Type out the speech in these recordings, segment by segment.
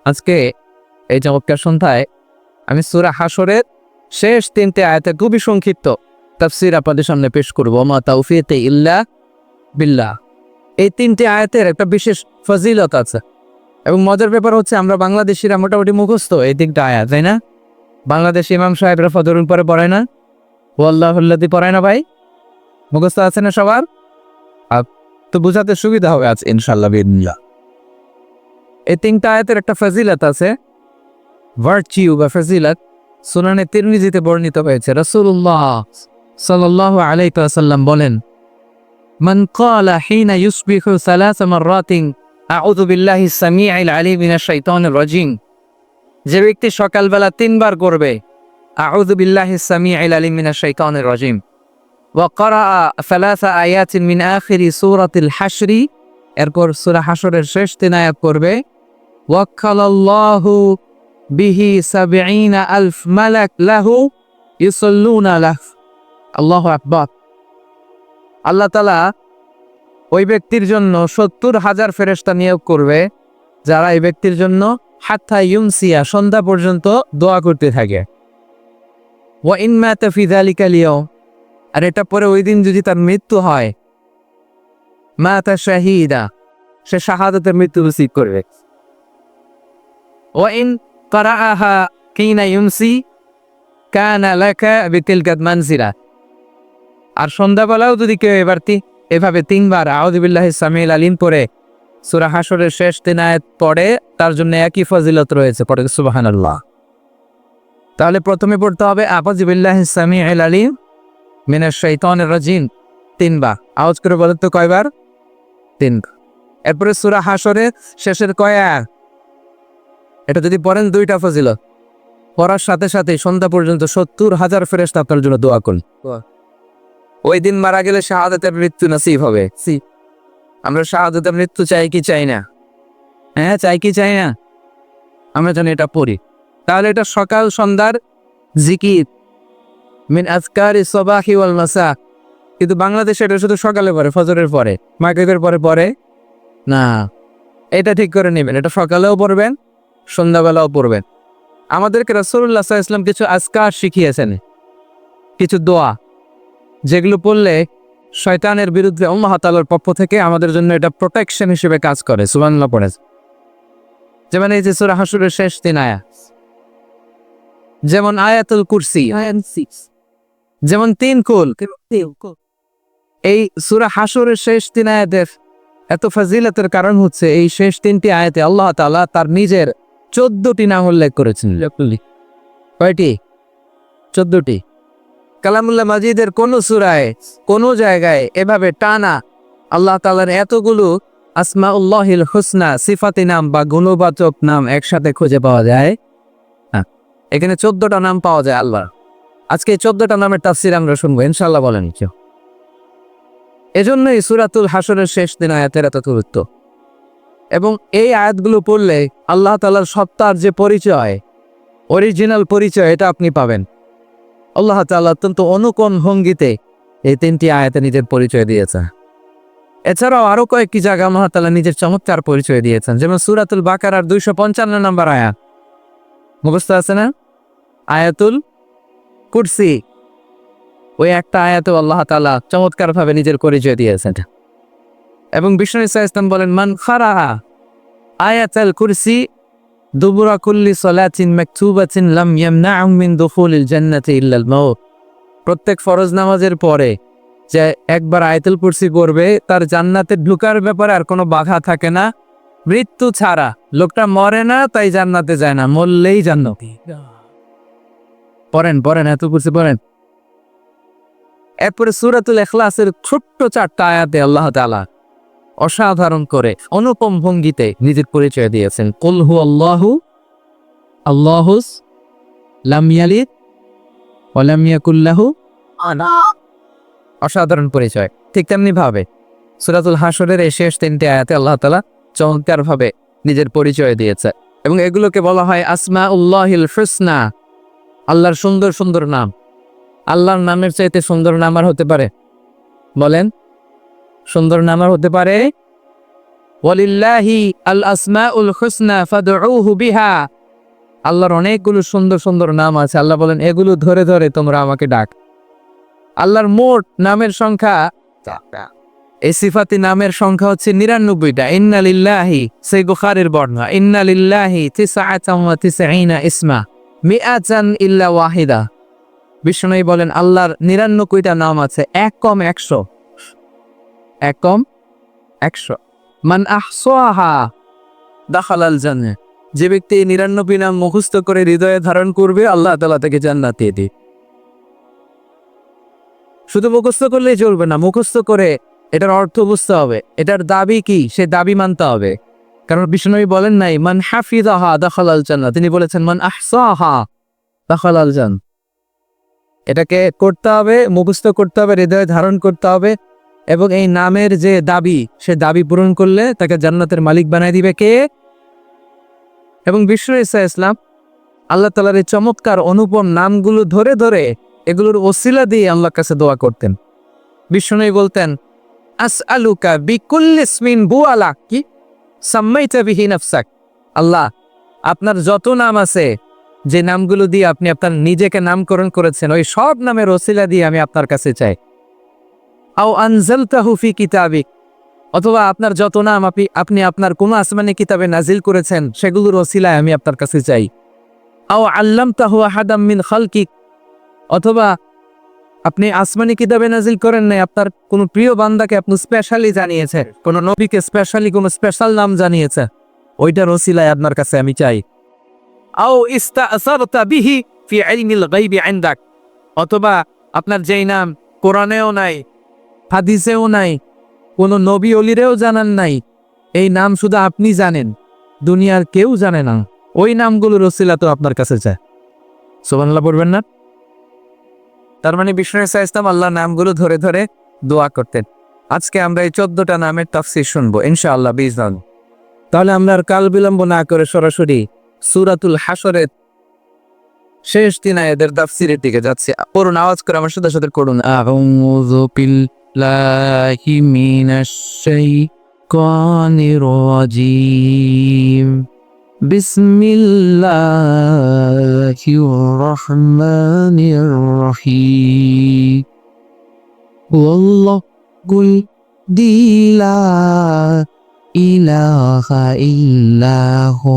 আজকে এই চমৎকার সন্ধ্যায় আমি সূরা হাশরের শেষ 3টে আয়াতের খুবই সংক্ষিপ্ত তাফসীর আপনাদের সামনে পেশ করব। মা তাওফীকি ইল্লা বিল্লাহ। এই 3টে আয়াতের একটা বিশেষ ফজিলত আছে এবং মজার ব্যাপার হচ্ছে আমরা বাংলাদেশিরা মোটামুটি মুখস্থ এই 3টা আয়াত, তাই না? বাংলাদেশি ইমাম সাহেবরা ফজরের পরে পড়ায় না, ওয়াল্লাহুল্লাযী পড়ায় না ভাই? মুখস্থ আছে না সবার? তো বুঝাতে সুবিধা হবে আজ ইনশাআল্লাহ বিল্লাহ। এই 3টা আয়াতের একটা ফজিলত আছে, ভার্চিউ বা ফজিলত সুনানে তিরমিজিতে বর্ণিত হয়েছে। রাসূলুল্লাহ সাল্লাল্লাহু আলাইহি ওয়াসাল্লাম বলেন, মান ক্বালা হিনা ইউসবিহু সালাসা মাররাতিন আউযু বিল্লাহিস সামিউল আলিম মিনাশ শাইতানির রাজিম, যে ব্যক্তি সকালবেলা 3বার করবে আউযু বিল্লাহিস সামিউল আলিম মিনাশ শাইতানির রাজিম ওয়া ক্বারা সালাসা আয়াতিন মিন আখিরি সূরাতিল হাশরি, এরপর সূরা হাশরের শেষ 3 আয়াত করবে, ওয়াক্কালাল্লাহু বিহি ৭০,০০০ মালাক লাহু ইউসাল্লুনা লাহু। আল্লাহু আকবার। আল্লাহ তাআলা ওই ব্যক্তির জন্য ৭০,০০০ ফেরেশতা নিয়োগ করবে যারা এই ব্যক্তির জন্য হাত্তা ইউমসিয়া সন্ধ্যা পর্যন্ত দোয়া করতে থাকে। ওয়া ইন মাতা ফি যালিকাল ইয়াউম, আর এটা পরে ওই দিন যদি তার মৃত্যু হয়, মাতা শাহীদা, সে শাহাদাতের মৃত্যু নসিব করবে। ওয়া ইন ক্বারাআহা কিনা ইউমসি কানা লাকা বিতিলকা মানজিলা, আর সন্ধ্যাবেলাও যদি কেউ এভাবে 3বার আউযু বিল্লাহিস সামিউল আলিম পড়ে সূরা হাশরের শেষ 3 আয়াত পড়ে, তার জন্য একই ফজিলত রয়েছে। পড়ে সুবহানাল্লাহ। তাহলে প্রথমে পড়তে হবে আউযু বিল্লাহিস সামিউল আলিম মিনাশ শাইতানির রাজিম 3বার। আওয়াজ করে বলেন তো কয়বার? 3বার। এরপরে সূরা হাশরের শেষের কয় আয়াত, এটা যদি পড়েন 2টা ফজিলত। পড়ার সাথে সাথে সন্ধ্যা পর্যন্ত ৭০,০০০ ফেরেশতা আপনার জন্য দোয়া করুন। ওই দিন মারা গেলে শাহাদাতের মৃত্যু নসিব হবে। আমরা শাহাদাতের মৃত্যু চাই কি চাই না? হ্যাঁ, চাই কি চাই না? আমরা যেন এটা পড়ি। তাহলে এটা সকাল সন্ধ্যার জিকির মিন আযকারি সাবাহি ওয়াল মাসা। কিন্তু বাংলাদেশে এটা শুধু সকালে পড়ে, ফজরের পরে, মাগরিবের পরে পড়ে না। এটা ঠিক করে নেবেন, এটা সকালেও পড়বেন, সন্ধ্যাবেলাও পড়বেন। আমাদেরকে রাসূলুল্লাহ সাল্লাল্লাহু আলাইহি ওয়াসাল্লাম কিছু আজকার শিখিয়েছেন, কিছু দোয়া, যেগুলো পড়লে শয়তানের বিরুদ্ধে আল্লাহ তাআলার পক্ষ থেকে আমাদের জন্য এটা প্রোটেকশন হিসেবে কাজ করে। সুবহানাল্লাহ পড়ে। যেমন এই যে সূরা হাশরের শেষ 3 আয়াত, যেমন আয়াতুল কুরসি, যেমন 3 কুল। এই সূরা হাশরের শেষ 3 আয়াতের এত ফজিলতের কারণ হচ্ছে এই শেষ 3টি আয়াতে আল্লাহ তাআলা তার নিজের 14টি নাম উল্লেখ করেছেন। কয়টি? 14টি। কালামুল্লাহ মাজিদের কোন সূরায় কোন জায়গায় এভাবে টানা আল্লাহ তাআলার এতগুলো আসমাউল্লাহিল হুসনা সিফাতি নাম বা গুণবাচক নাম একসাথে খুঁজে পাওয়া যায়? এখানে 14টা নাম পাওয়া যায় আল্লাহ। আজকে 14টা নামের তাফসীর আমরা শুনবো ইনশাআল্লাহ। বলেন কেউ? এজন্যই সূরাতুল হাশরের শেষ 3 আয়াতের এত গুরুত্ব। এবং এই আয়াতগুলো পড়লে আল্লাহ তাআলার সত্তার যে পরিচয়, অরিজিনাল পরিচয়, এটা আপনি পাবেন। আল্লাহ তাআলা অত্যন্ত অনুকোণ ভঙ্গিতে এই 3টি আয়াতে নিজের পরিচয় দিয়েছেন। এছাড়াও আরো কয়েকটি জায়গা আল্লাহ তাআলা নিজের চমৎকার পরিচয় দিয়েছেন। যেমন সূরাতুল বাকারার 255 নম্বর আয়াত মুখস্থ আছে না? আয়াতুল কুরসি, ওই একটা আয়াতে আল্লাহ তাআলা চমৎকার ভাবে নিজের পরিচয় দিয়েছেন। এবং বিষ্ণু সাল্লাল্লাহু আলাইহি ওয়াসাল্লাম বলেন, মান খারা আয়াতুল কুরসি দুবুরা কুল্লি সালাতিন মাকতুবাতিন লাম ইয়ামনা'হু মিন দুখুলিল জান্নাতি ইল্লাল মাউত। প্রত্যেক ফরজ নামাজের পরে যে একবার আয়াতুল কুরসি পড়বে, তার জান্নাতে ঢোকার ব্যাপারে আর কোনো বাধা থাকে না, মৃত্যু ছাড়া। লোকটা মরে না তাই জান্নাতে যায় না, মরলেই জান্নাতি। পড়েন আয়াতুল কুরসি পড়েন। এরপরে সূরাতুল ইখলাসের ছোট্ট 4টা আয়াতে আল্লাহ তাআলা অসাধারণ করে অনুপম ভঙ্গিতে নিজের পরিচয় দিয়েছেন। কুল হুয়াল্লাহু আল্লাহুস লাম ইয়ালিদ ওয়া লাম ইয়াকুল লাহু অসাধারণ পরিচয়। ঠিক তেমনি ভাবে সূরাতুল হাশরের এই শেষ 3টি আয়াতে আল্লাহ তাআলা চমৎকার ভাবে নিজের পরিচয় দিয়েছে এবং এগুলোকে বলা হয় আসমাউল্লাহিল হুসনা, আল্লাহর সুন্দর সুন্দর নাম। আল্লাহর নামের চাইতে সুন্দর নাম আর হতে পারে? বলেন, সুন্দর নাম আর হতে পারে? ওয়ালিল্লাহি আল আসমাউল হুসনা ফাদউহু বিহা। আল্লাহর অনেকগুলো সুন্দর সুন্দর নাম আছে, আল্লাহ বলেন এগুলো ধরে ধরে তোমরা আমাকে ডাক। আল্লাহর মোট নামের সংখ্যা, এই সিফাতি নামের সংখ্যা হচ্ছে ৯৯টা। ইন্না লিল্লাহি, সেই বুখারীর বর্ণনা, ইন্না লিল্লাহি তিসআতান ওয়া তিসঈনা ইসমা মিআতান ইল্লা ওয়াহিদা। বিষ্ণু বলেন আল্লাহর ৯৯টা নাম আছে, এক কম ১০০, এক কম ১০০। মান আহসাহা দাখালাল জান্নাহ। যে ব্যক্তি ৯৯ নাম মুখস্থ করে হৃদয়ে ধারণ করবে, আল্লাহ তাআলা তাকে জান্নাত দিয়ে দিবে। শুধু মুখস্থ করলেই চলবে না, মুখস্থ করে এটার অর্থ বুঝতে হবে, এটার দাবি কি সে দাবি মানতে হবে। কারণ বিষ্ণু বলেন নাই মান হাফিজাহা দাখালাল জান্নাহ, তিনি বলেছেন মান আহসাহা দাখালাল জান্নাহ। এটাকে করতে হবে, মুখস্থ করতে হবে, হৃদয়ে ধারণ করতে হবে, এবং এই নামের যে দাবি, সে দাবি পূরণ করলে তাকে জান্নাতের মালিক বানায় দিবে কে? এবং বিষ্ণু ঈসা ইসলাম আল্লাহ তাআলার এই চমৎকার অনুপম নামগুলো ধরে ধরে এগুলোর ওসিলা দিয়ে আল্লাহর কাছে দোয়া করতেন। বিষ্ণু বলতেন আসআলুকা বিকুল্লি ইসমিন হুয়া লাক কি সাম্মাইতা বিহি নাফসাক। আল্লাহ, আপনার যত নাম আছে, যে নামগুলো দিয়ে আপনি আপনার নিজেকে নামকরণ করেছেন, ওই সব নামের ওসিলা দিয়ে আমি আপনার কাছে চাই। আও আনজালতাহু ফি কিতাবিক, অথবা আপনার যত নাম আপনি আপনার কোন আসমানি কিতাবে নাজিল করেছেন, সেগুলোর ওসিলায় আমি আপনার কাছে চাই। আও আল্লামতাহু আহাদাম মিন খালকিক, অথবা আপনি আসমানি কিতাবে নাজিল করেন নাই, আপনার কোন প্রিয় বান্দাকে আপনি স্পেশালি জানিয়েছেন, কোন নবীকে স্পেশালি কোন স্পেশাল নাম জানিয়েছে, ওইটার ওসিলায় আপনার কাছে আমি চাই। আও ইস্তাআসারতা বিহি ফি ইলমিল গায়বি ইনদাক, অথবা আপনার যেই নাম কোরআনেও নাই, হাদিসেও নাই, কোন নবী ওলিরেও জানান নাই, এই নাম শুধু আপনি জানেন, দুনিয়ার কেউ জানে না, ওই নামগুলোর ওসিলা তো আপনার কাছে চায়। সুবহানাল্লাহ পড়বেন না? তার মানে বিষ্ণু ঈসা ইসলাম আল্লাহর নামগুলো ধরে ধরে দোয়া করতেন। আজকে আমরা এই 14টা নামের তাফসীর শুনবো ইনশাআল্লাহ বিইজনিল্লাহ। তাহলে আমরা আর কাল বিলম্ব না করে সরাসরি সূরাতুল হাশরের শেষ 3 আয়াতের তাফসীরের দিকে যাচ্ছি। পড়ুন, আওয়াজ করে আমার সাথে সাথে করুন। আউযু বিল্লাহি মিনাশ শাইতানির রাজীম। বিসমিল্লাহির রহমানির রহিম। ওয়াল্লাহুল লা ইলাহা ইল্লাহু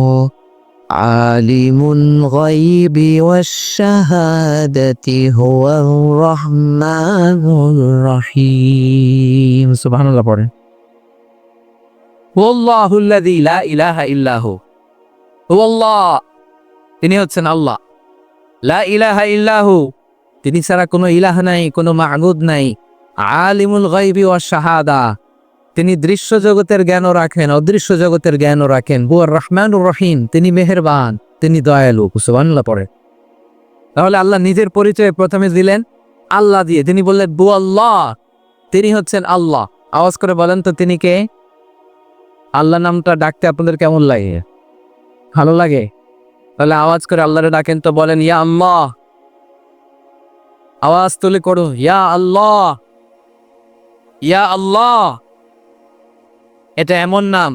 আলিমুল গায়বি ওয়াশ শাহাদাতি হুয়ার রহমানুর রহিম। সুবহানাল্লাহ পড়েন। ওয়াল্লাহুল্লাযী লা ইলাহা ইল্লাহু, ওয়াল্লাহ, তিনি হচ্ছেন আল্লাহ। লা ইলাহা ইল্লাহু, তিনি ছাড়া কোনো ইলাহ নাই, কোনো মা'বুদ নাই। আলিমুল গায়বি ওয়াশ শাহাদা, তিনি দৃশ্য জগতের জ্ঞানও রাখেন, অদৃশ্য জগতের জ্ঞানও রাখেন। হুয়ার রহমানুর রহিম, তিনি মেহেরবান, তিনি দয়ালু। সুবহানাল্লাহ পড়ে। তাহলে আল্লাহ নিজের পরিচয় প্রথমে দিলেন আল্লাহ দিয়ে, তিনি বললেন বু আল্লাহ, তিনি হচ্ছেন আল্লাহ। আওয়াজ করে বলেন তো তিনি কে? আল্লাহ নামটা ডাকতে আপনাদের কেমন লাগে? ভালো লাগে? তাহলে আওয়াজ করে আল্লাহরে ডাকেন তো, বলেন ইয়া আল্লাহ। আওয়াজ তুলে করো, ইয়া আল্লাহ, ইয়া আল্লাহ। এটা এমন নাম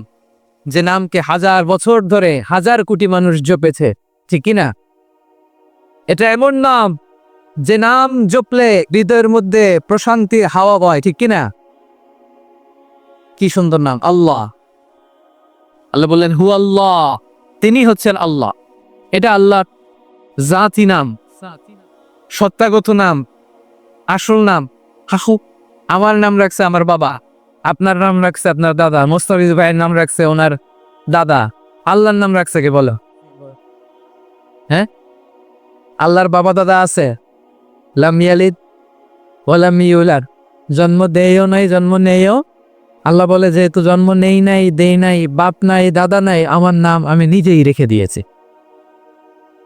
যে নামকে 1000 বছর ধরে 1000 কোটি মানুষ জপেছে, ঠিক কিনা? এটা এমন নাম যে নাম জপলে হৃদয়ের মধ্যে প্রশান্তির হাওয়া বয়, ঠিক কিনা? কি সুন্দর নাম আল্লাহ। আল্লাহ বললেন হু আল্লাহ, তিনি হচ্ছেন আল্লাহ। এটা আল্লাহর জাতি নাম, সত্তাগত নাম, আসল নাম। হাহু, আমার নাম রাখছে আমার বাবা, আপনার নাম রাখছে আপনার দাদা, মোস্তাফিজ ভাইয়ের নাম রাখছে ওনার দাদা। আল্লাহর নাম রাখছে কে বলো? হ্যাঁ, আল্লাহর বাবা দাদা আছে? লাম ইয়ালিদ ওয়া লাম ইউলাদ, জন্ম দেয়ও নাই, জন্ম নেয়ও। আল্লাহ বলে যেহেতু জন্ম নেই নাই, দেই নাই, বাপ নাই, দাদা নাই, আমার নাম আমি নিজেই রেখে দিয়েছি।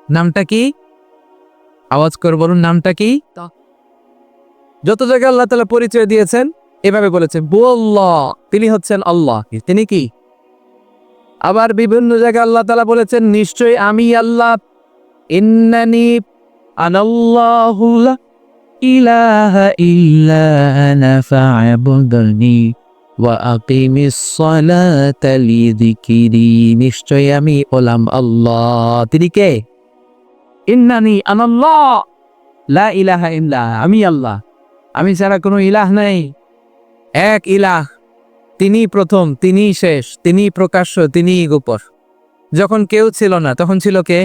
নামটা কি? আওয়াজ করে বলুন, নামটা কি? যত জায়গায় আল্লাহ তাআলা পরিচয় দিয়েছেন এভাবে বলেছেন বু আল্লাহ, তিনি হচ্ছেন আল্লাহ। তিনি কি? আবার বিভিন্ন জায়গায় আল্লাহ তাআলা বলেছেন নিশ্চয়ই আমি আল্লাহ, ইন্নানি আনাল্লাহু লা ইলাহা ইল্লা আনা ফা'বুদনি ওয়া আকিমিস সালাতা লিযিকরি, নিশ্চয় আমি হলাম আল্লাহ। তিনি কে? ইন্নানি আনাল্লাহ লা ইলাহা ইল্লা, আমি আল্লাহ, আমি ছাড়া কোনো ইলাহ নাই। এক ইলাহ, তিনি প্রথম, তিনি শেষ, তিনি প্রকাশ্য, তিনি গোপর। যখন কেউ ছিল না তখন ছিল কে?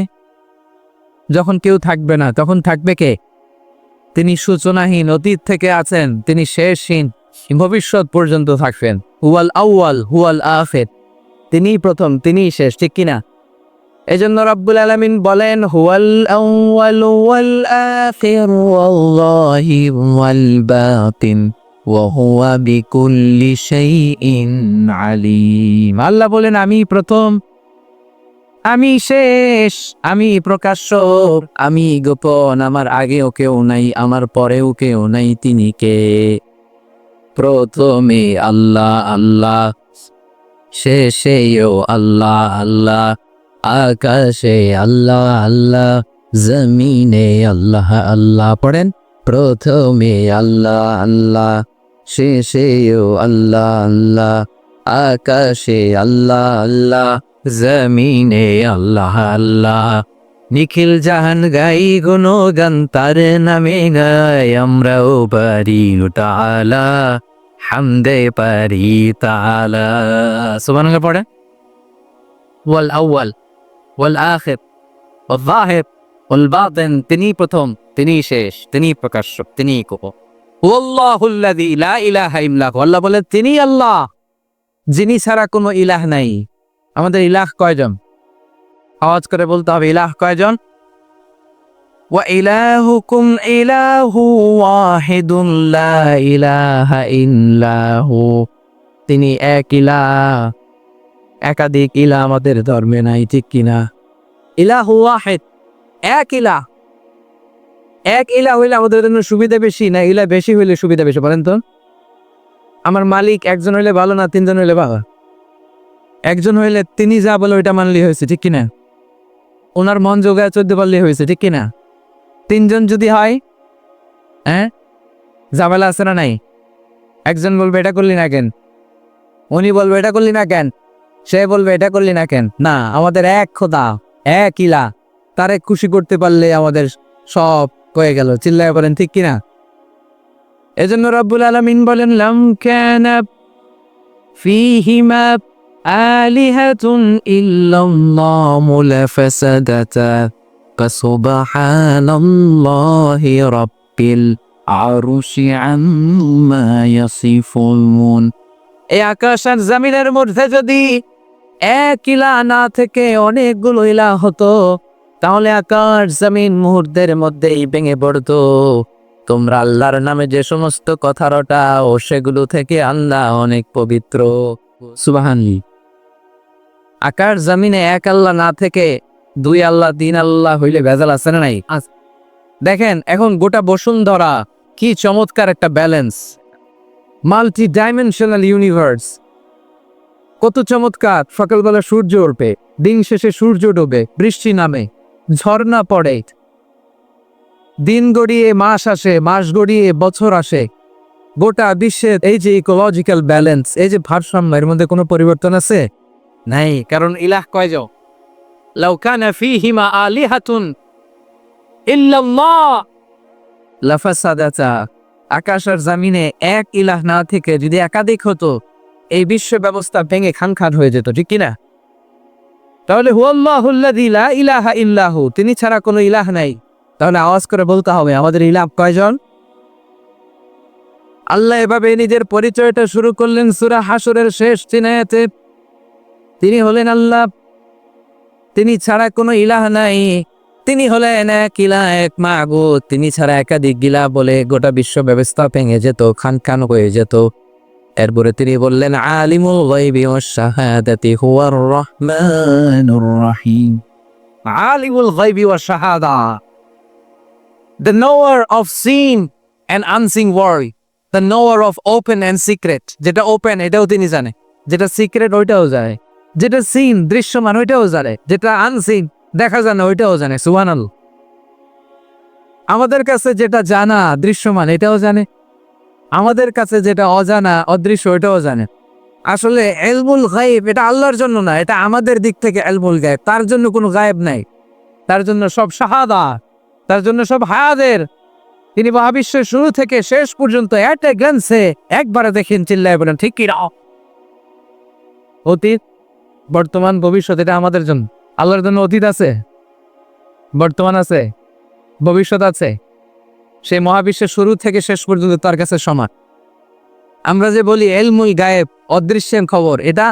যখন কেউ থাকবে না তখন থাকবে কে? তিনি সূচনাহীন, অতীত থেকে আছেন, তিনি শেষহীন, ভবিষ্যৎ পর্যন্ত থাকবেন। হুয়াল আউয়াল হুয়াল আখির, তিনি প্রথম, তিনি শেষ, ঠিক কিনা? এজন্য রাব্বুল আলামিন বলেন হুয়াল আউয়াল ওয়াল আখির ওয়াল যাহির ওয়াল বাতিন ওয়া হুয়া বিকুল্লি শাইইন আলিম। আল্লাহ বলেন আমি প্রথম, আমি শেষ, আমি প্রকাশ্য, আমি গোপন, আমার আগেও কেউ নাই, আমার পরেও কেউ নাই। তিনি কে? প্রথমে আল্লাহ আল্লাহ, শেষেও আল্লাহ আল্লাহ, আকাশে আল্লাহ আল্লাহ, জমিনে আল্লাহ আল্লাহ। পড়েন, প্রথমে আল্লাহ আল্লাহ, শেষেও আল্লাহ আল্লাহ, আকাশে আল্লাহ আল্লাহ, জমিনে আল্লাহ আল্লাহ। নিখিল জাহান গাই গুণগান তার নামে গাই, আমরাও পারি তাআলা হামদে পারি তাআলা। সুবহানাল্লাহ পড়ে। ওয়াল আউয়াল ওয়াল আখির ওয়াল যাহির ওয়াল বাতিন, তিনি প্রথম, তিনি শেষ, তিনি প্রকাশ্য, তিনি গোপন। ওয়াল্লাহুল্লাযী লা ইলাহা ইল্লা হু, আল্লাহ বলেন তিনি আল্লাহ, যিনি ছাড়া কোনো ইলাহ নাই। আমাদের ইলাহ কয়জন? আওয়াজ করে বলতে হবে, ইলাহ কয়জন? ওয়া ইলাহুকুম ইলাহু ওয়াহিদুন লা ইলাহা ইল্লাহু, তিনি এক ইলাহ, একাধিক ইলাহ আমাদের ধর্মে নাই, ঠিক কিনা? ইলাহু ওয়াহিদ, এক ইলাহ। এক ইলাহ হইলে আমাদের জন্য সুবিধা বেশি, না ইলাহ বেশি হইলে সুবিধা বেশি? বলেন তো। আমার মালিক একজন হইলে ভালো, না তিনজন হইলে ভালো? একজন হইলে তিনি যা বলে ওইটা মানলেই হয়েছে, ঠিক কিনা? ওনার মন যোগায় চলতে পারলেই হয়েছে, ঠিক কিনা? তিনজন যদি হয়, হ্যাঁ, ঝামেলা আছে না নাই? একজন বলবে এটা করলি না কেন, উনি বলবে এটা করলি না কেন, সে বলবে এটা করলি না কেন। না, আমাদের এক খোদা, এক ইলাহ, তারে খুশি করতে পারলে আমাদের সব হয়ে গেল। চিল্লায় বলেন ঠিক কিনা? এজন্য রব্বুল আলামিন বলেন লাম কানা ফীহিমা আলিহাতুন ইল্লাল্লাহু লাফাসাদাতা ফাসুবহানাল্লাহি রাব্বিল আরশি আম্মা ইয়াসিফুন। এই আকাশ আর জমিনের মধ্যে যদি এক ইলাহ না থেকে অনেকগুলো ইলাহ হতো, তাহলে আকাশ জমিন মুহূর্তের মধ্যেই ভেঙে পড়তো। তোমরা আল্লাহর নামে যে সমস্ত কথা রটাও, সেগুলো থেকে আল্লাহ অনেক পবিত্র। সুবহানাল্লাহ। আকাশ জমিনে এক আল্লাহ না থেকে দুই আল্লাহ, তিন আল্লাহ হইলে ভেজাল আছে না নাই? দেখেন এখন গোটা বসুন্ধরা কি চমৎকার একটা ব্যালেন্স, মাল্টি ডাইমেনশনাল ইউনিভার্স, কত চমৎকার। সকালবেলা সূর্য ওঠে, দিন শেষে সূর্য ডোবে, বৃষ্টি নামে, ঝর্ণা পড়ে, দিন গড়িয়ে মাস আসে, মাস গড়িয়ে বছর আসে। গোটা বিশ্বের এই যে ইকোলজিক্যাল ব্যালেন্স, এই যে ভারসাম্য, এর মধ্যে কোনো পরিবর্তন আছে? নাই। কারণ ইলাহ কয়জন? লাউ কানা ফীহিমা আলিহাতুন ইল্লাল্লাহ লাফাসাদাতা, আকাশ আর জমিনে এক ইলাহ না থেকে যদি একাধিক হতো, এই বিশ্ব ব্যবস্থা ভেঙে খানখান হয়ে যেত, ঠিক কিনা? তাহলে হুয়াল্লাহুল্লাযী লা ইলাহা ইল্লাহু, তিনি ছাড়া কোনো ইলাহ নাই। তাহলে আওয়াজ করে বলতে হবে আমাদের ইলাহ কয়জন? আল্লাহ এভাবে নিজের পরিচয়টা শুরু করলেন সূরা হাশরের শেষ 3 আয়াতে। তিনি হলেন আল্লাহ, তিনি ছাড়া কোনো ইলাহ নাই, তিনি হলেন এক ইলাহ, এক মাবুদ। তিনি ছাড়া একাধিক ইলাহ বলে গোটা বিশ্ব ব্যবস্থা ভেঙে যেত, খানখান হয়ে যেত। এরপরে তিনি বললেন আলিমুল গায়বি ওয়াশ শাহাদাতি হুয়ার রহমানুর রহিম। আলিমুল গায়বি ওয়াশ শাহাদা, the knower of seen and unseen world, the knower of open and secret। যেটা ওপেন এটাও তিনি জানে, যেটা সিক্রেট ওইটাও জানে, যেটা সিন দৃশ্যমান ওইটাও জানে, যেটা আনসিন দেখা যায় না ওইটাও জানে। সুবহানাল্লাহ। আমাদের কাছে যেটা জানা দৃশ্যমান এটাও জানে, আমাদের কাছে যেটা অজানা অদৃশ্য ওইটাও জানে। আসলে ইলমুল গায়েব এটা আল্লাহর জন্য না, এটা আমাদের দিক থেকে ইলমুল গায়েব। তার জন্য কোনো গায়েব নাই, তার জন্য সব শাহাদা, তার জন্য সব হায়াদের। তিনি মহাবিশ্বের শুরু থেকে শেষ পর্যন্ত এট এ গ্ল্যান্সে একবারে দেখেন, চিল্লায় বলেন ঠিক কি না? অতীত, বর্তমান, ভবিষ্যৎ এটা আমাদের জন্য। আল্লাহর জন্য অতীত আছে, বর্তমান আছে, ভবিষ্যৎ আছে। সেই মহাবিশ্বের শুরু থেকে শেষ পর্যন্ত তার কাছে সমান। আমরা যে বলি ইলমুল গায়েব, অদৃশ্যের খবর, এটা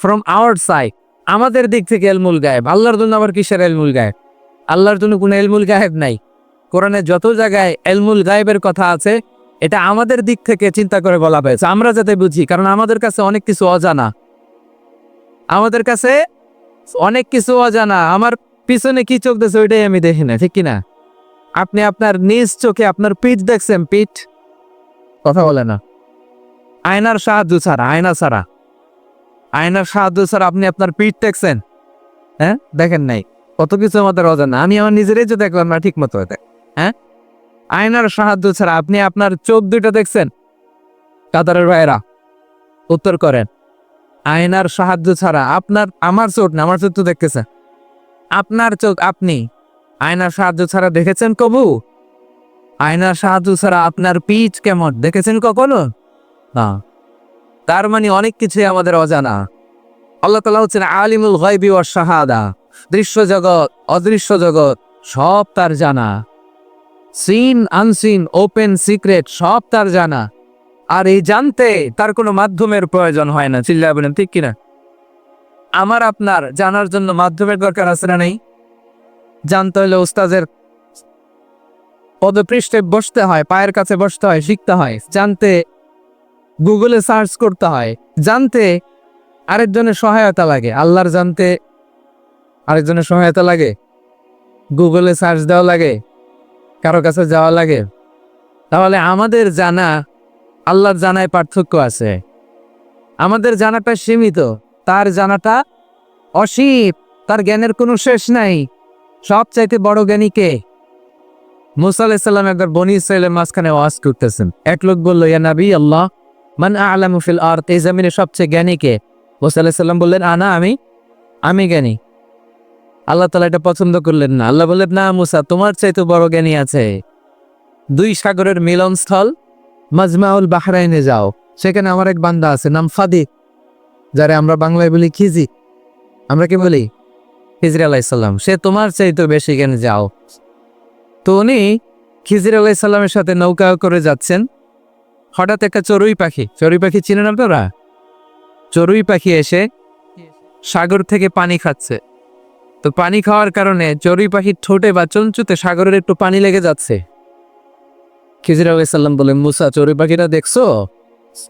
ফ্রম আওয়ার সাইড, আমাদের দিক থেকে ইলমুল গায়েব। আল্লাহর জন্য আবার কিসের ইলমুল গায়েব? আল্লাহর জন্য কোনো ইলমুল গায়েব নাই। কোরআনে যত জায়গায় ইলমুল গায়েবের কথা আছে, এটা আমাদের দিক থেকে চিন্তা করে বলা হয়েছে, আমরা যাতে বুঝি। কারণ আমাদের কাছে অনেক কিছু অজানা, আমাদের কাছে অনেক কিছু অজানা। আমার পিছনে কি চলতেছে ওইটাই আমি দেখি না, ঠিক কিনা? আপনি আপনার নিজ চোখে আপনার পিঠ দেখছেন? পিঠ কথা বলে না। আয়নার সাহায্য ছাড়া, আয়নার সাহায্য ছাড়া আপনি আপনার পিঠ দেখছেন? হ্যাঁ, দেখেন নাই। কত কিছু আমাদের অজানা, আমি আমার নিজেরই যে দেখলাম না ঠিক মতো। হ্যাঁ, আয়নার সাহায্য ছাড়া আপনি আপনার চোখ দুটো দেখছেন? কাতারের ভাইয়েরা উত্তর করেন। আয়নার সাহায্য ছাড়া আমার চোখ না, আমার চোখ তো দেখতেছে, আপনার চোখ আপনি আয়নার সাহায্য ছাড়া দেখেছেন কবু? আয়নার সাহায্য ছাড়া আপনার পিঠ কেমন দেখেছেন কখনো? না। তার মানে অনেক কিছুই আমাদের অজানা। আল্লাহ তাআলা হচ্ছেন আলিমুল গায়বি ওয়াশ শাহাদা, দৃশ্য জগৎ, অদৃশ্য জগৎ সব তার জানা। সিন, আনসিন, ওপেন, সিক্রেট সব তার জানা। আর এই জানতে তার কোনো মাধ্যমের প্রয়োজন হয় না, চিল্লায় বলেন ঠিক কিনা? আমার আপনার জানার জন্য মাধ্যমের দরকার আছে না নেই? জানতে হলে উস্তাদের পদপৃষ্ঠে বসতে হয়, পায়ের কাছে বসতে হয়, শিখতে হয়। জানতে গুগলে সার্চ করতে হয়। জানতে আরেকজনের সহায়তা লাগে। আল্লাহর জানতে আরেকজনের সহায়তা লাগে, গুগলে সার্চ দেওয়া লাগে, কারো কাছে যাওয়া লাগে। তাহলে আমাদের জানা আল্লাহর জানায় পার্থক্য আছে। আমাদের জানাটা সীমিত, তার জানাটা অসীম। তার জ্ঞানের কোনো শেষ নাই। সবচাইতে বড় জ্ঞানী কে? মুসা আলাইহিস সালাম একবার বনী ইসরাইলের মাঝখানে ওয়াজ করতেছেন। এক লোক বলল, ইয়া নবী আল্লাহ, মান আ'লামু ফিল আরদ, এই জমিনে সবচেয়ে জ্ঞানী কে? মুসা আলাইহিস সালাম বললেন, আমি জ্ঞানী। আল্লাহ তাআলা এটা পছন্দ করলেন না। আল্লাহ বললেন, না মুসা, তোমার চাইতে বড় জ্ঞানী আছে। দুই সাগরের মিলনস্থল মাজমাউল বাহরাইনে যাও, সেখানে আমার এক বান্দা আছে, নাম ফাদি, যারে আমরা বাংলায় বলি খিজি। আমরা কি বলি? খিজির আলাইহিস সালাম। সে তোমার চাইতে বেশি জ্ঞানী, যাও। তো উনি খিজির আলাইহিস সালামের সাথে নৌকা করে যাচ্ছেন। হঠাৎ একটা চড়ুই পাখি চিনেন আপনারা? চড়ুই পাখি এসে সাগর থেকে পানি খাচ্ছে। তো পানি খাওয়ার কারণে চড়ুই পাখির ঠোঁটে বা চঞ্চুতে সাগরের একটু পানি লেগে যাচ্ছে। খিজির আলাইহিস সালাম বলেন, মুসা, চড়ুই পাখিটা দেখছো?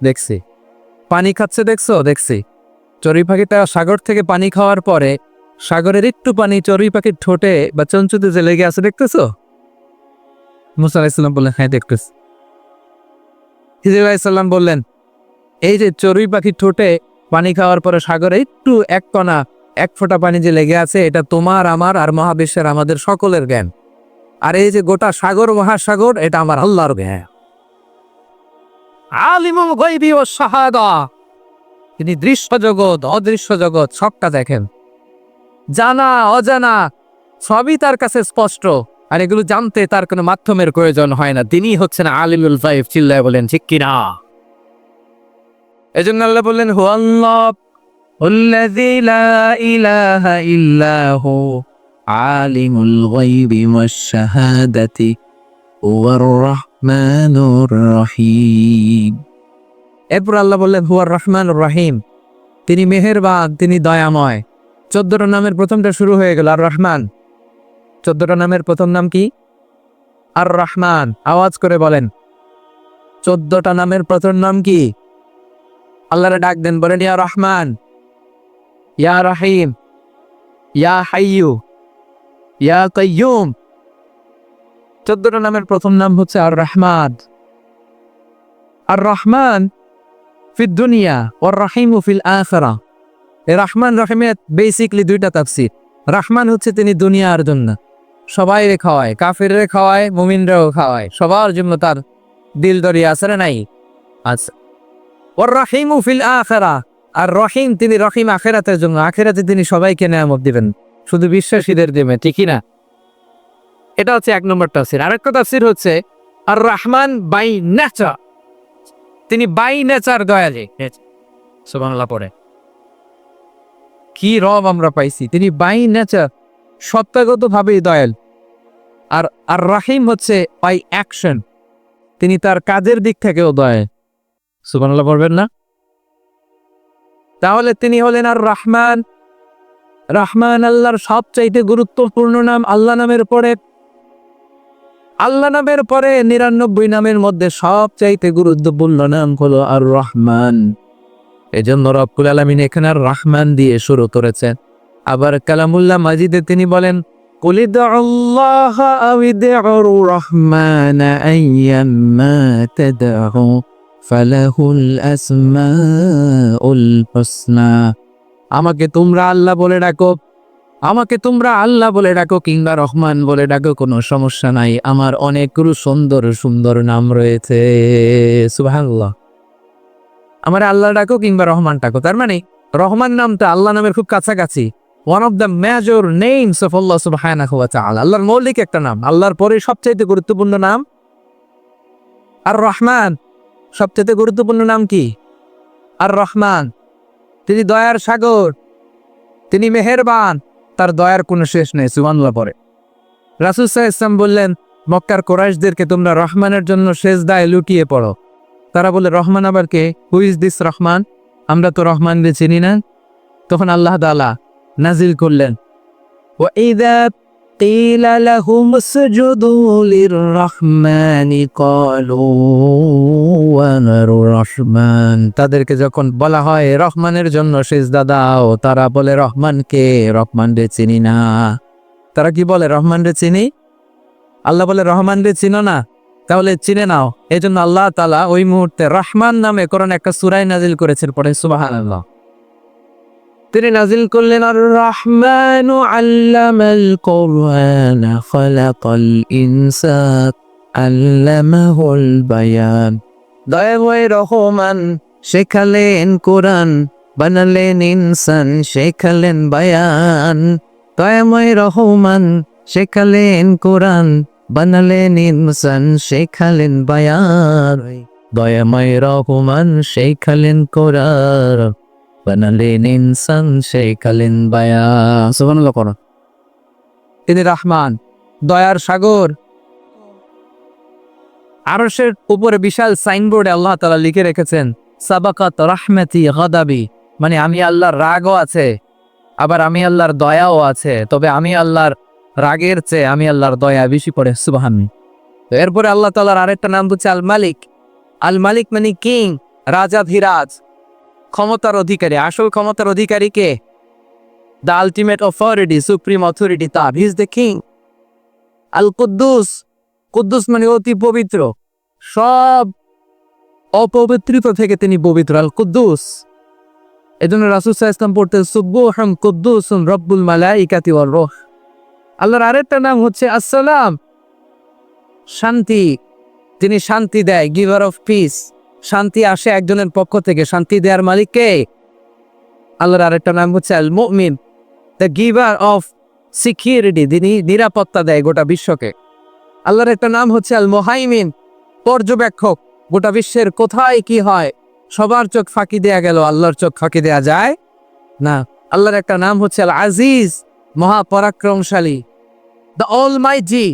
দেখছি। পানি খাচ্ছে দেখছো? দেখছি। চড়ুই পাখিটা সাগর থেকে পানি খাওয়ার পরে সাগরের একটু পানি চড়ুই পাখির ঠোঁটে বা চঞ্চুতে যে লেগে আছে, দেখতেছো? মুসা আলাইহিস সালাম বললেন, হ্যাঁ দেখতেছি। খিজির আলাইহিস সালাম বললেন, এই যে চড়ুই পাখির ঠোঁটে পানি খাওয়ার পরে সাগরে একটু এক কণা, এক ফোঁটা পানি যে লেগে আছে, এটা তোমার, আমার আর মহাবিশ্বের আমাদের সকলের জ্ঞান। আর এই যে গোটা সাগর, মহাসাগর, এটা আমার আল্লাহর জ্ঞান। আলিমুল গায়বি ওয়াশ শাহাদা, তিনি দৃশ্য জগৎ, অদৃশ্য জগৎ সবটা দেখেন। জানা অজানা সবই তার কাছে স্পষ্ট। আর এগুলো জানতে তার কোনো মাধ্যমের প্রয়োজন হয় না। তিনি হচ্ছেন আলিমুল গায়ব, চিল্লায় বলেন ঠিক কিনা? এজন্য আল্লাহ বললেন, হুয়াল্লাযী লা ইলাহা ইল্লা হু আলিমুল গায়বি ওয়াশ শাহাদাতি হুয়ার রহমানুর রহিম। এরপর আল্লাহ বললেন, হুয়ার রহমানুর রহিম, তিনি মেহেরবান, তিনি দয়াময়। 14টা নামের প্রথমটা শুরু হয়ে গেল আর রহমান। 14টা নামের প্রথম নাম কি? আর রহমান। আওয়াজ করে বলেন, 14টা নামের প্রথম নাম কি? আল্লাহরে ডাক দেন, বলেন, ইয়া রহমান, ইয়া রহিম, ইয়া হাইয়ু, ইয়া কাইয়ুম। 14টা নামের প্রথম নাম হচ্ছে আর রহমান। আর রহমান ফিদ দুনিয়া ওয়ার রহিমু ফিল আখিরাহ। এই রহমান রহিমের বেসিকলি দুইটা তাফসীর। রহমান হচ্ছে তিনি দুনিয়ার জন্য, সবাই রে খাওয়ায়, কাফিররে খাওয়ায়, মুমিনরাও খাওয়ায়, সবার জন্য তার দিল দরিয়া আছে না নাই? আচ্ছা। ওয়ার রহিমু ফিল আখিরাহ, আর রহিম, তিনি রহিম আখিরাতের জন্য, আখিরাতে তিনি সবাইকে নেয়ামত দিবেন, শুধু বিশ্বাসীদের দিবেন, ঠিকই না? এটা হচ্ছে এক নম্বর তাফসীর। আরেকটা তাফসীর হচ্ছে আর রহমান বাই নেচার, তিনি বাই নেচার দয়ালু। সুবহানাল্লাহ পড়ে কি রব আমরা পাইছি, তিনি বাই নেচার সত্তাগত ভাবেই দয়াল। আর আর রাহিম হচ্ছে বাই অ্যাকশন, তিনি তার কাজের দিক থেকেও দয়াল। সুবহানাল্লাহ পড়বেন না? তাহলে তিনি হলেন আর রহমান। রহমান আল্লাহর সবচাইতে গুরুত্বপূর্ণ নাম। আল্লাহ নামের পরে 99 নামের মধ্যে সবচাইতে গুরুত্বপূর্ণ নাম হলো আর রহমান। এজন্য রব্বুল আলামিন এখানে আর রহমান দিয়ে শুরু করেছেন। আবার কালামুল্লাহ মাজিদে তিনি বলেন কুল ইদউল্লাহ আও ইদউর রহমান আইয়াম্মা তাদউ ফালাহুল আসমাউল হুসনা। আমাকে তোমরা আল্লাহ বলে ডাকো, আমাকে তোমরা আল্লাহ বলে ডাকো কিংবা রহমান বলে ডাকো, কোনো সমস্যা নাই, আমার অনেকগুলো সুন্দর সুন্দর নাম রয়েছে। সুবহানাল্লাহ। আমার আল্লাহ ডাকো কিংবা রহমান ডাকো, তার মানে রহমান নামটা আল্লাহ নামের খুব কাছাকাছি। One of the major names of Allah সুবহানাহু ওয়া তাআলা, আল্লাহর মৌলিক একটা নাম। আল্লাহর পরে সবচাইতে গুরুত্বপূর্ণ নাম আর রহমান। সবচাইতে গুরুত্বপূর্ণ নাম কি? আর রহমান। তিনি দয়ার সাগর, তিনি মেহেরবান, তার দয়ার কোনো শেষ নেই। সুবহানাল্লাহ পরে রাসূল সাল্লাল্লাহু আলাইহি ওয়াসাল্লাম বললেন মক্কার কুরাইশদেরকে তোমরা রহমানের জন্য সেজদায় লুটিয়ে পড়ো। তারা বলে রহমান আবার কে? Who is this Rahman? আমরা তো রহমানকে চিনি না। তখন আল্লাহ তাআলা নাজিল করলেন ওয়া ইযা কিলা লাহুম উসজুদু লিররহমানি ক্বালু ওয়া নার রহমান। তাদেরকে যখন বলা হয় রহমানের জন্য সিজদা দাও, তারা বলে রহমান কে? রহমান রে চিনি না। তারা কি বলে? রহমান রে চিনি। আল্লাহ বলে রহমান রে চিনো না, তাহলে চিনে নাও। এই জন্য আল্লাহ তাআলা ওই মুহূর্তে রহমান নামে কোরআন একটা সূরা নাজিল করেছেন। পড়ে সুবহানাল্লাহ। তিনি নাজিল করলেন আর রহমানু আল্লামাল কুরআন খালাকাল ইনসান আল্লামাহুল বায়ান। দয়াময় রহমান শেখালেন কোরআন, বানালেন ইনসান, শেখালেন বায়ান। দয়াময় রহমান শেখালেন কোরআন, বানালেন ইনসান, শেখালেন বায়ান। দয়াময় রহমান শেখালেন কোরআন, বানালেন ইনসান, শেখালেন বায়ান। সুবহানাল্লাহ করো। তিনি রহমান, দয়ার সাগর। আরশের উপরে বিশাল সাইনবোর্ডে আল্লাহ তাআলা লিখে রেখেছেন সাবাকাত রাহমাতি গাদাবি, মানে আমি আল্লাহর রাগও আছে, আবার আমি আল্লাহর দয়াও আছে। তবে আমি আল্লাহর রাগের চেয়ে আমি আল্লাহর দয়া বেশি। পড়ে সুবহানাল্লাহ। তো এরপরে আল্লাহ তাআলার আরেকটা নাম হচ্ছে আল মালিক। আল মালিক মানে কিং, রাজাধিরাজ, ক্ষমতার অধিকারী। আসল ক্ষমতার অধিকারী কে? The ultimate authority, supreme authority, তার হি ইজ দ্য কিং। আল কুদ্দুস, কুদ্দুস মানে অতি পবিত্র, সব অপবিত্রিত থেকে তিনি পবিত্র। আল কুদ্দুস। এজন্য রাসূল সাল্লাল্লাহু আলাইহি ওয়াসাল্লাম পড়তেন সুবহান কুদ্দুসুন রব্বুল মালাইকাতি ওয়ার রূহ। আল্লাহর আরেকটা নাম হচ্ছে আসসালাম, শান্তি। তিনি শান্তি দেয়, গিভার অফ পিস। শান্তি আসে একজনের পক্ষ থেকে। শান্তি দেওয়ার মালিক কে? আল্লাহর আরেকটা নাম হচ্ছে আল মুমিন, দ্য গিভার অফ সিকিউরিটি। তিনি নিরাপত্তা দেয় গোটা বিশ্বকে। আল্লাহর একটা নাম হচ্ছে আল মুহাইমিন, পর্যবেক্ষক। গোটা বিশ্বের কোথায় কি হয় সবার চোখ ফাঁকি দেয়া গেল, আল্লাহর চোখ ফাঁকি দেয়া যায় না। আল্লাহর একটা নাম হচ্ছে আল আজিজ, মহাপরাক্রমশালী, দ্য অলমাইটি।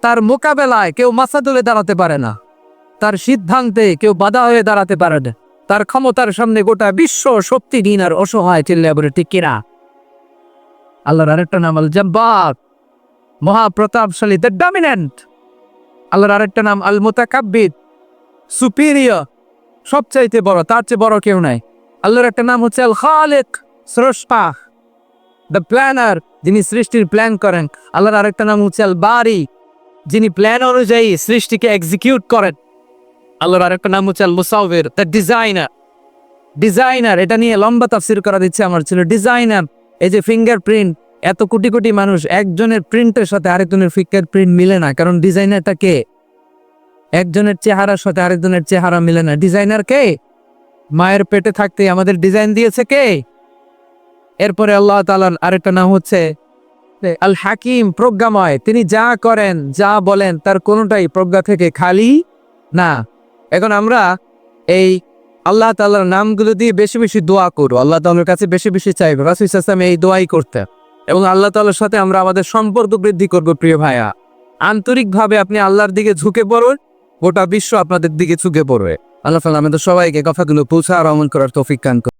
তার মোকাবেলায় কেউ মাথা তুলে দাঁড়াতে পারে না, তার সিদ্ধান্তে কেউ বাধা হয়ে দাঁড়াতে পারে না। তার ক্ষমতার সামনে গোটা বিশ্ব শক্তিহীন আর অসহায়, চিল্লায়ে বলে ঠিক কিনা? আল্লাহর আরেকটা নাম আল জব্বার, মহাপ্রতাপশালী, দ্য ডমিনেন্ট। আল্লাহর আরেকটা নাম আল মুতাকাব্বির, সুপিরিয়র, সবচাইতে বড়, তার চেয়ে বড় কেউ নাই। আল্লাহর একটা নাম হচ্ছে আল খালিক, স্রষ্টা, দ্য প্ল্যানার, যিনি সৃষ্টির প্ল্যান করেন। আল্লাহর আরেকটা নাম হচ্ছে আল বারি, যিনি প্ল্যান অনুযায়ী সৃষ্টিকে এক্সিকিউট করেন। আল্লাহর আরেকটা নাম হচ্ছে আল মুসাউবির, দ্য ডিজাইনার। ডিজাইনার, এটা নিয়ে লম্বা তাফসীর করা দিচ্ছে আমার ছিল। ডিজাইনার, এই যে ফিঙ্গারপ্রিন্ট, এত কোটি কোটি মানুষ, একজনের প্রিন্টের সাথে আরেকজনের ফিঙ্গারপ্রিন্ট মিলে না, কারণ ডিজাইনারটা কে? একজনের চেহারার সাথে আরেকজনের চেহারা মিলে না। ডিজাইনার কে? মায়ের পেটে থাকতে আমাদের ডিজাইন দিয়েছে কে? এরপরে আল্লাহ তাআলার আরেকটা নাম হচ্ছে আল হাকিম, প্রজ্ঞাময়। তিনি যা করেন যা বলেন তার কোনোটাই প্রজ্ঞা থেকে খালি না। এখন আমরা এই আল্লাহ তাআলার নামগুলো দিয়ে বেশি বেশি দোয়া করব, আল্লাহ তাআলার কাছে বেশি বেশি চাইব। রাসূল সাল্লাল্লাহু আলাইহি ওয়াসাল্লাম এই দোয়াই করতেন এবং আল্লাহ তাআলার সাথে আমরা আমাদের সম্পর্ক বৃদ্ধি করব। প্রিয় ভাইয়া, আন্তরিকভাবে আপনি আল্লাহর দিকে ঝুঁকে পড়ুন, গোটা বিশ্ব আপনাদের দিকে ঝুঁকে পড়বে। আল্লাহ তাআলা আমাদের সবাইকে কথাগুলো পৌঁছা আর আমল করার তৌফিক দান করুন।